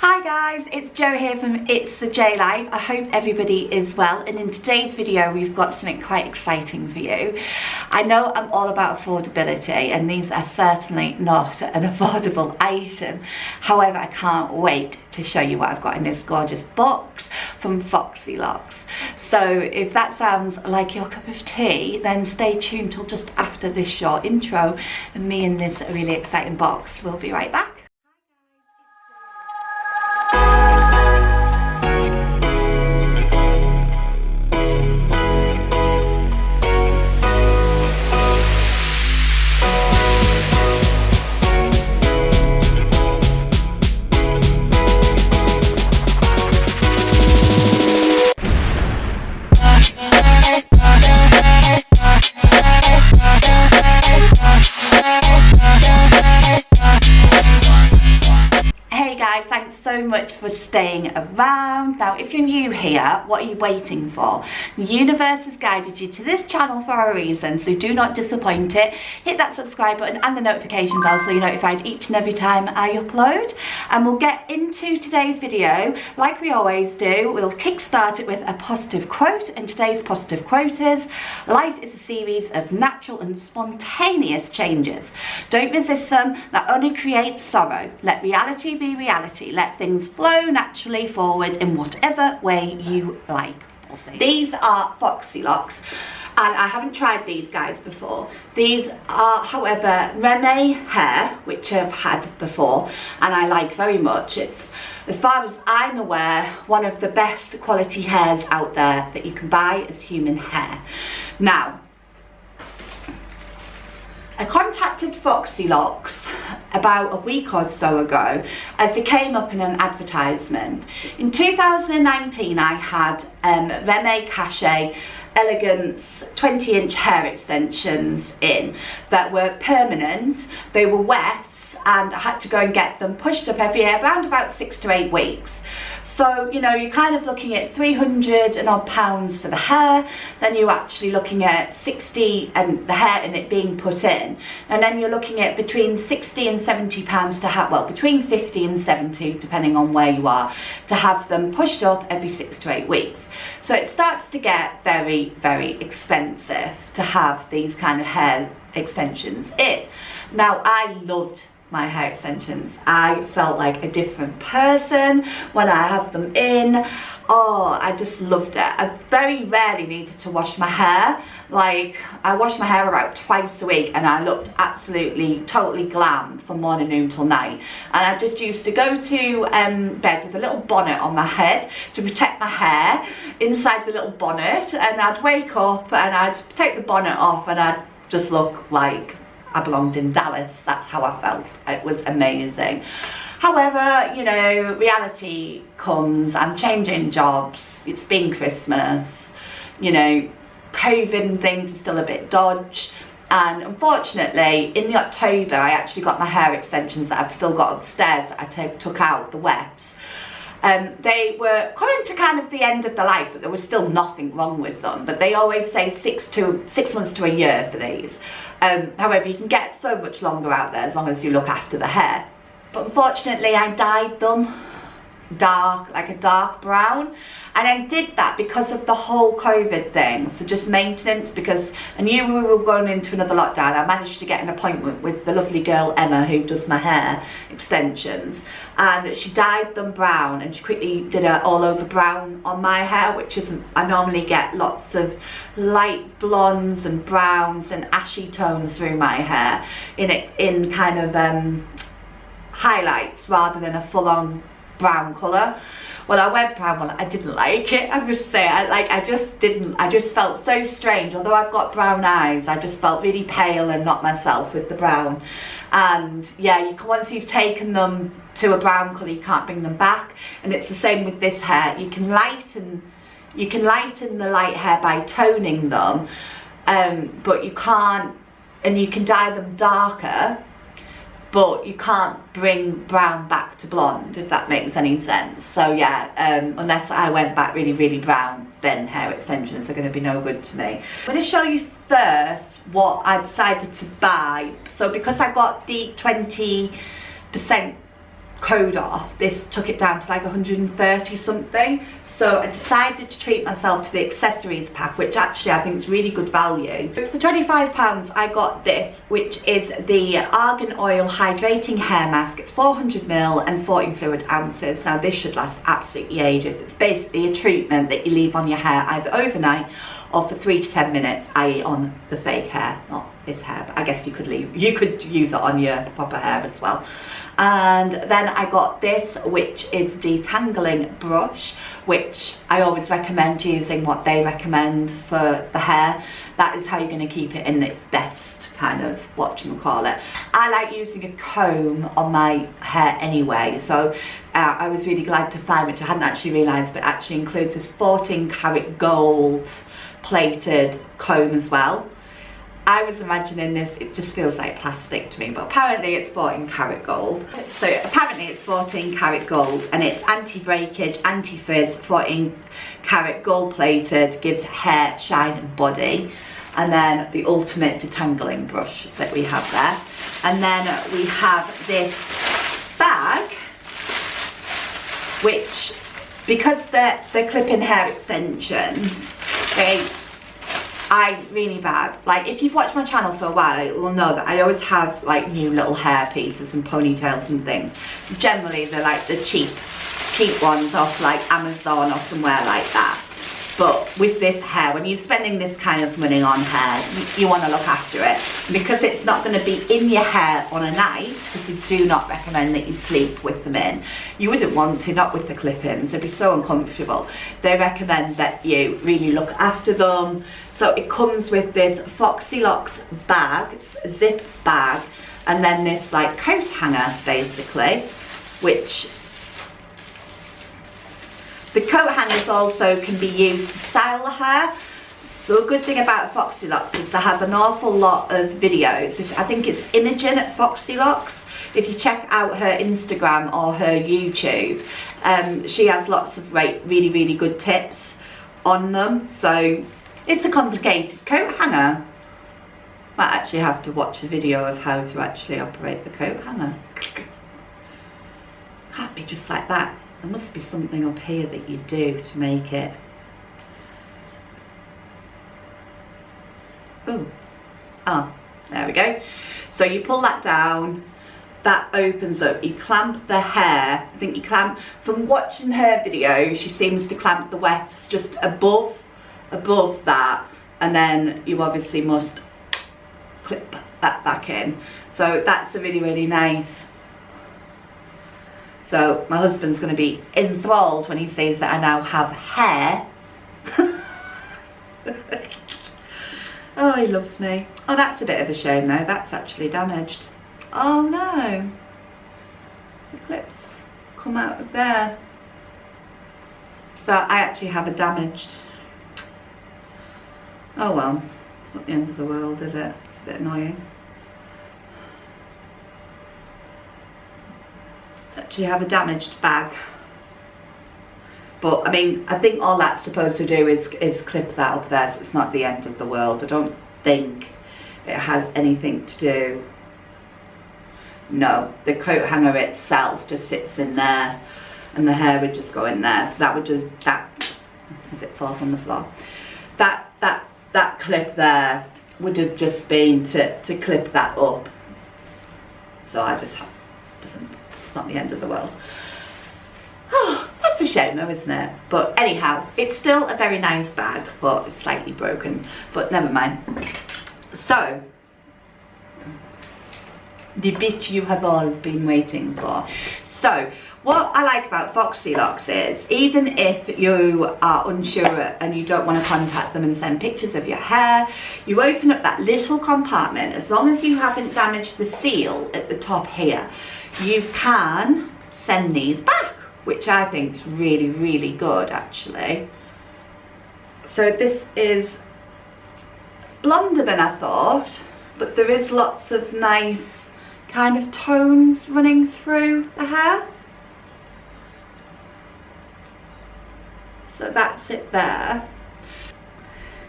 Hi guys, it's Jo here from It's the J Life. I hope everybody is well, and in today's video we've got something quite exciting for you. I know I'm all about affordability and these are certainly not an affordable item. However, I can't wait to show you what I've got in this gorgeous box from Foxy Locks. So if that sounds like your cup of tea, then stay tuned till just after this short intro and me and this really exciting box will be right back. Thanks so much for staying around. Now, if you're new here, what are you waiting for? The universe has guided you to this channel for a reason, so do not disappoint it. Hit that subscribe button and the notification bell so you're notified each and every time I upload. And we'll get into today's video like we always do. We'll kickstart it with a positive quote, and today's positive quote is: life is a series of natural and spontaneous changes. Don't resist them, that only creates sorrow. Let reality be reality. Let things flow naturally forward in whatever way you like. These are Foxy Locks, and I haven't tried these guys before. These are, however, Reme hair, which I've had before and I like very much. It's, as far as I'm aware, one of the best quality hairs out there that you can buy as human hair. Now, I contacted Foxy Locks about a week or so ago as they came up in an advertisement. In 2019 I had Reme Cache Elegance 20-inch hair extensions in that were permanent. They were wefts and I had to go and get them pushed up every year, around about 6 to 8 weeks. So, you know, you're kind of looking at £300 and odd for the hair, then you're actually looking at 60 and the hair and it being put in, and then you're looking at between 60 and 70 pounds to have, well, between 50 and 70 depending on where you are, to have them pushed up every 6 to 8 weeks. So it starts to get very, very expensive to have these kind of hair extensions in. Now, I loved my hair extensions. I felt like a different person when I have them in. Oh, I just loved it. I very rarely needed to wash my hair. Like, I wash my hair about twice a week and I looked absolutely totally glam from morning, noon till night. And I just used to go to bed with a little bonnet on my head to protect my hair inside the little bonnet, and I'd wake up and I'd take the bonnet off and I'd just look like I belonged in Dallas. That's how I felt. It was amazing. However, you know, reality comes. I'm changing jobs. It's been Christmas. You know, COVID and things are still a bit dodge. And unfortunately, in the October, I actually got my hair extensions that I've still got upstairs that I took out, the wefts. They were coming to kind of the end of their life, but there was still nothing wrong with them. But they always say 6 months to a year for these. However, you can get so much longer out there as long as you look after the hair. But unfortunately, I dyed them dark, like a dark brown, and I did that because of the whole COVID thing, for just maintenance, because I knew we were going into another lockdown. I managed to get an appointment with the lovely girl Emma who does my hair extensions, and she dyed them brown, and she quickly did it all over brown on my hair, which isn't, I normally get lots of light blondes and browns and ashy tones through my hair in kind of highlights rather than a full-on brown colour. Well, I went brown. Well, I didn't like it. I must say, I just felt so strange. Although I've got brown eyes, I just felt really pale and not myself with the brown. And yeah, once you've taken them to a brown colour, you can't bring them back. And it's the same with this hair. You can lighten the light hair by toning them, but you can't, and you can dye them darker, but you can't bring brown back to blonde, if that makes any sense. So yeah, unless I went back really, really brown, then hair extensions are going to be no good to me. I'm going to show you first what I decided to buy. So because I got the 20% code off, this took it down to like 130 something. So I decided to treat myself to the accessories pack, which actually I think is really good value. For £25 I got this, which is the Argan Oil Hydrating Hair Mask. It's 400ml and 14 fluid ounces. Now this should last absolutely ages. It's basically a treatment that you leave on your hair either overnight or for 3 to 10 minutes, i.e. on the fake hair, not this hair, but I guess you could use it on your proper hair as well. And then I got this, which is detangling brush, which I always recommend using what they recommend for the hair. That is how you're going to keep it in its best kind of whatchamacallit. I like using a comb on my hair anyway, so I was really glad to find, which I hadn't actually realised, but it actually includes this 14 karat gold plated comb as well. I was imagining this, it just feels like plastic to me, but apparently it's 14 karat gold. So apparently it's 14 karat gold, and it's anti-breakage, anti-frizz, 14 karat gold plated, gives hair shine and body. And then the ultimate detangling brush that we have there. And then we have this bag, which, because they're clip-in hair extensions, really bad. Like, if you've watched my channel for a while, you'll know that I always have like new little hair pieces and ponytails and things. Generally they're like the cheap ones off like Amazon or somewhere like that. But with this hair, when you're spending this kind of money on hair, you want to look after it. Because it's not going to be in your hair on a night, because they do not recommend that you sleep with them in. You wouldn't want to, not with the clip-ins, they'd be so uncomfortable. They recommend that you really look after them. So it comes with this Foxy Locks bag, it's a zip bag, and then this like coat hanger basically, which the coat hangers also can be used to style the hair. The good thing about Foxy Locks is they have an awful lot of videos. I think it's Imogen at Foxy Locks. If you check out her Instagram or her YouTube, she has lots of really, really good tips on them. So it's a complicated coat hanger. Might actually have to watch a video of how to actually operate the coat hanger. Can't be just like that. There must be something up here that you do to make it. Oh, there we go. So you pull that down, that opens up, you clamp the hair. I think you clamp, from watching her video, she seems to clamp the wefts just above that, and then you obviously must clip that back in. So that's a really, really nice. So my husband's going to be enthralled when he sees that I now have hair. Oh, he loves me. Oh, that's a bit of a shame though. That's actually damaged. Oh no. The clips come out of there. So I actually have a damaged. Oh well, it's not the end of the world, is it? It's a bit annoying. Actually have a damaged bag, but I mean, I think all that's supposed to do is clip that up there, so it's not the end of the world. I don't think it has anything to do. No, the coat hanger itself just sits in there, and the hair would just go in there. So that would just, that as it falls on the floor, that clip there would have just been to clip that up. So I just have, it's not the end of the world. Oh, that's a shame though, isn't it? But anyhow, it's still a very nice bag, but it's slightly broken, but never mind. So, the bit you have all been waiting for. So, what I like about Foxy Locks is, even if you are unsure and you don't want to contact them and send pictures of your hair, you open up that little compartment. As long as you haven't damaged the seal at the top here, you can send these back, which I think is really, really good actually. So this is blonder than I thought, but there is lots of nice kind of tones running through the hair. So that's it there.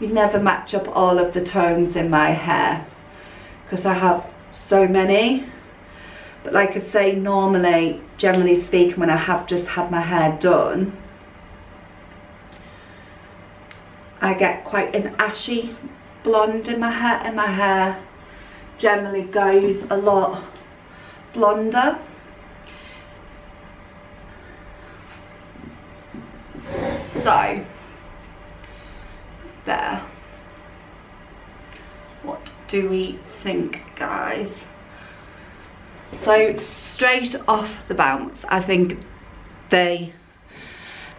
You never match up all of the tones in my hair because I have so many. But like I say, normally, generally speaking, when I have just had my hair done, I get quite an ashy blonde in my hair, and my hair generally goes a lot blonder. So there. What do we think, guys? So straight off the bounce, I think they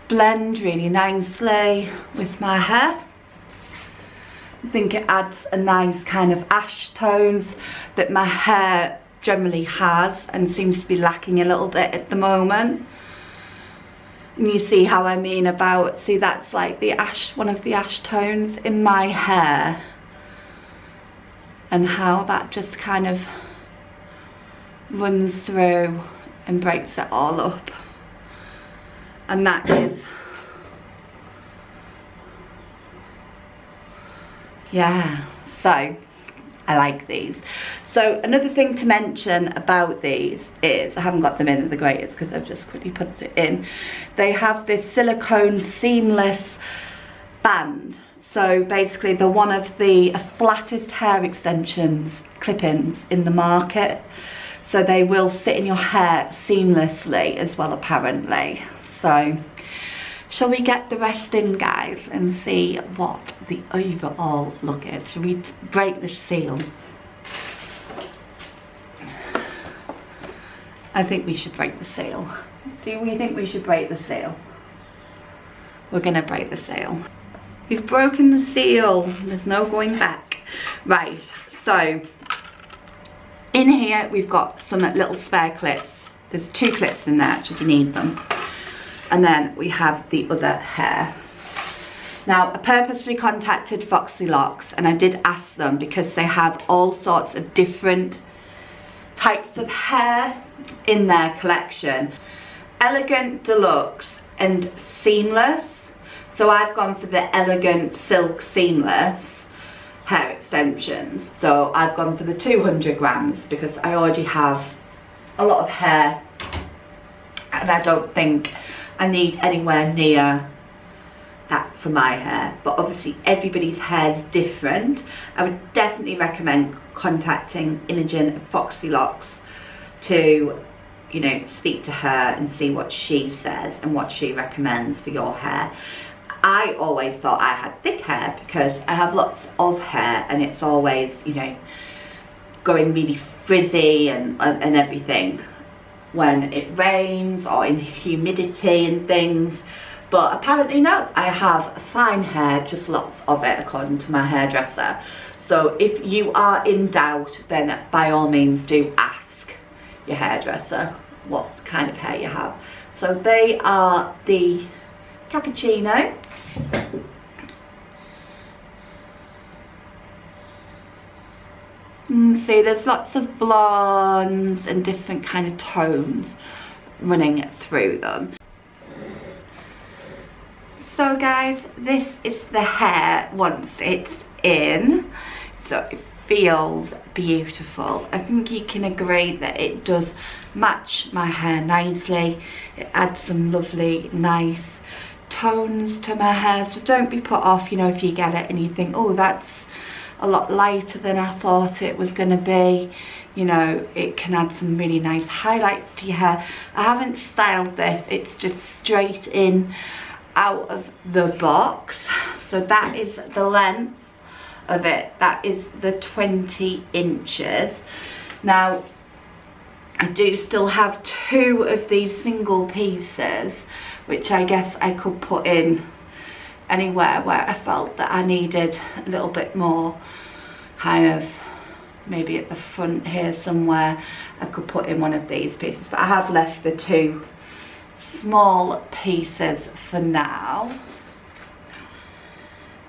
blend really nicely with my hair. I think it adds a nice kind of ash tones that my hair generally has and seems to be lacking a little bit at the moment. And you see how I mean about, see, that's like the ash, one of the ash tones in my hair, and how that just kind of runs through and breaks it all up. And that is, yeah, so I like these. So another thing to mention about these is, I haven't got them in at the greatest because I've just quickly put it in. They have this silicone seamless band. So basically they're one of the flattest hair extensions, clip-ins in the market. So they will sit in your hair seamlessly as well, apparently. So shall we get the rest in, guys, and see what the overall look is? Shall we break the seal? I think we should break the seal. Do we think we should break the seal? We're gonna break the seal. We've broken the seal. There's no going back. Right, so in here we've got some little spare clips. There's 2 clips in there should you need them. And then we have the other hair. Now, I purposely contacted Foxy Locks, and I did ask them because they have all sorts of different types of hair in their collection. Elegant, deluxe, and seamless. So I've gone for the elegant silk seamless hair extensions. So I've gone for the 200 grams because I already have a lot of hair, and I don't think I need anywhere near that for my hair. But obviously everybody's hair is different. I would definitely recommend contacting Imogen at Foxy Locks to, you know, speak to her and see what she says and what she recommends for your hair. I always thought I had thick hair because I have lots of hair, and it's always, you know, going really frizzy and everything when it rains or in humidity and things. But apparently no, I have fine hair, just lots of it, according to my hairdresser. So if you are in doubt, then by all means do ask your hairdresser what kind of hair you have. So they are the cappuccino. See, there's lots of blondes and different kind of tones running through them. So guys, this is the hair once it's in. So it feels beautiful. I think you can agree that it does match my hair nicely. It adds some lovely, nice tones to my hair. So don't be put off, you know, if you get it and you think, oh, that's a lot lighter than I thought it was going to be. You know, it can add some really nice highlights to your hair. I haven't styled this, it's just straight in out of the box. So that is the length of it. That is the 20 inches. Now I do still have 2 of these single pieces, which I guess I could put in anywhere where I felt that I needed a little bit more, kind of maybe at the front here somewhere I could put in one of these pieces. But I have left the 2 small pieces for now.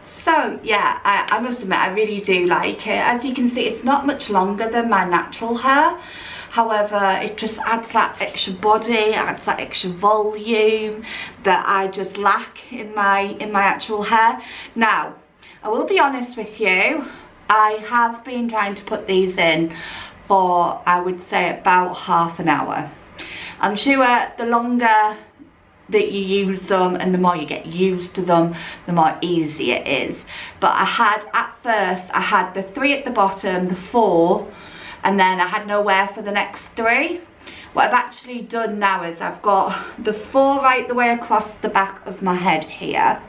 So yeah, I must admit I really do like it. As you can see, it's not much longer than my natural hair. However, it just adds that extra body, adds that extra volume that I just lack in my actual hair. Now, I will be honest with you, I have been trying to put these in for, I would say, about half an hour. I'm sure the longer that you use them and the more you get used to them, the more easy it is. But at first I had the 3 at the bottom, the 4, and then I had nowhere for the next 3. What I've actually done now is I've got the 4 right the way across the back of my head here,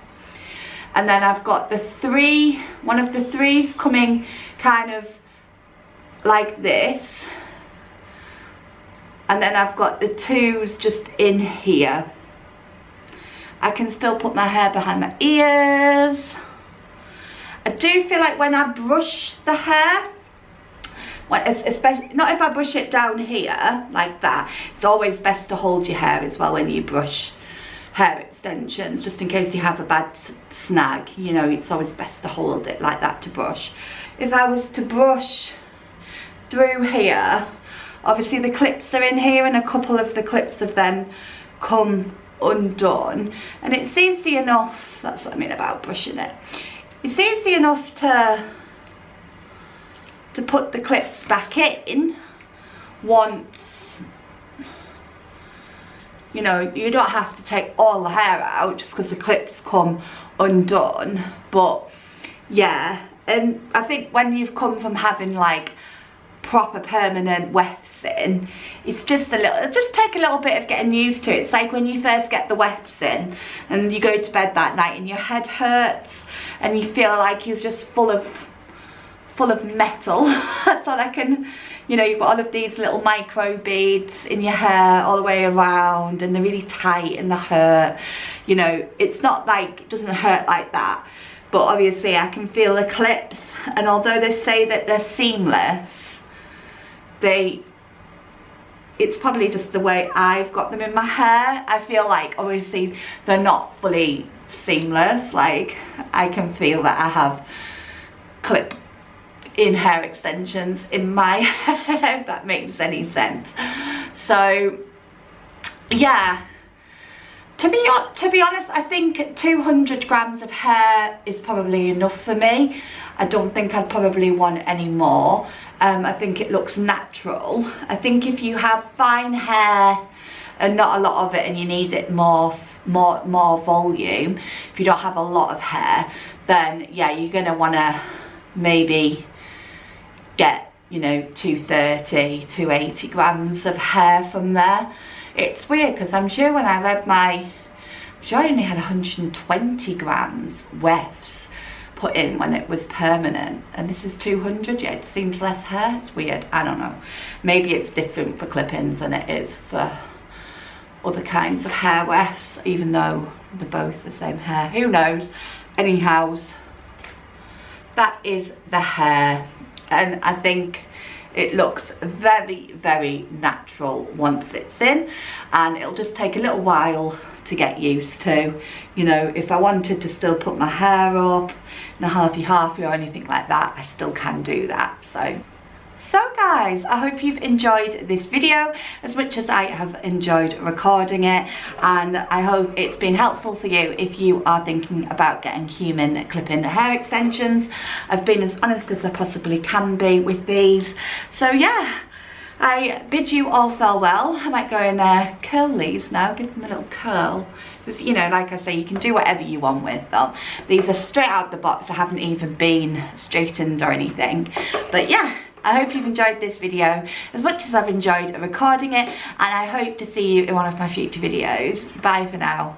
and then I've got the 3, one of the 3s coming kind of like this, and then I've got the 2s just in here. I can still put my hair behind my ears. I do feel like when I brush the hair, especially not if I brush it down here like that, it's always best to hold your hair as well when you brush hair extensions, just in case you have a bad snag, you know, it's always best to hold it like that to brush. If I was to brush through here, obviously the clips are in here and a couple of the clips of them come undone, and it's easy enough, that's what I mean about brushing it, it's easy enough to put the clips back in once, you know, you don't have to take all the hair out just because the clips come undone. But yeah, and I think when you've come from having like proper permanent wefts in, it's just take a little bit of getting used to it. It's like when you first get the wefts in and you go to bed that night and your head hurts and you feel like you're just full of metal. That's all I can, you know, you've got all of these little micro beads in your hair all the way around and they're really tight and they hurt, you know. It's not like, it doesn't hurt like that, but obviously I can feel the clips, and although they say that they're seamless, it's probably just the way I've got them in my hair. I feel like obviously they're not fully seamless. Like I can feel that I have clip in hair extensions in my hair, if that makes any sense. So yeah, to be honest, I think 200 grams of hair is probably enough for me. I don't think I'd probably want any more. I think it looks natural. I think if you have fine hair and not a lot of it and you need it more volume, if you don't have a lot of hair, then yeah, you're gonna wanna maybe get, you know, 230, 280 grams of hair from there. It's weird because I'm sure when I read I only had 120 grams wefts put in when it was permanent, and this is 200. Yeah, it seems less hair. It's weird. I don't know. Maybe it's different for clip-ins than it is for other kinds of hair wefts, even though they're both the same hair. Who knows? Anyhows, that is the hair, and I think it looks very, very natural once it's in, and it'll just take a little while to get used to. You know, if I wanted to still put my hair up in a halfy or anything like that, I still can do that. So guys, I hope you've enjoyed this video as much as I have enjoyed recording it, and I hope it's been helpful for you if you are thinking about getting human clip-in hair extensions. I've been as honest as I possibly can be with these. So yeah, I bid you all farewell. I might go and curl these now, give them a little curl. Because, you know, like I say, you can do whatever you want with them. These are straight out of the box. I haven't even been straightened or anything. But yeah, I hope you've enjoyed this video as much as I've enjoyed recording it, and I hope to see you in one of my future videos. Bye for now.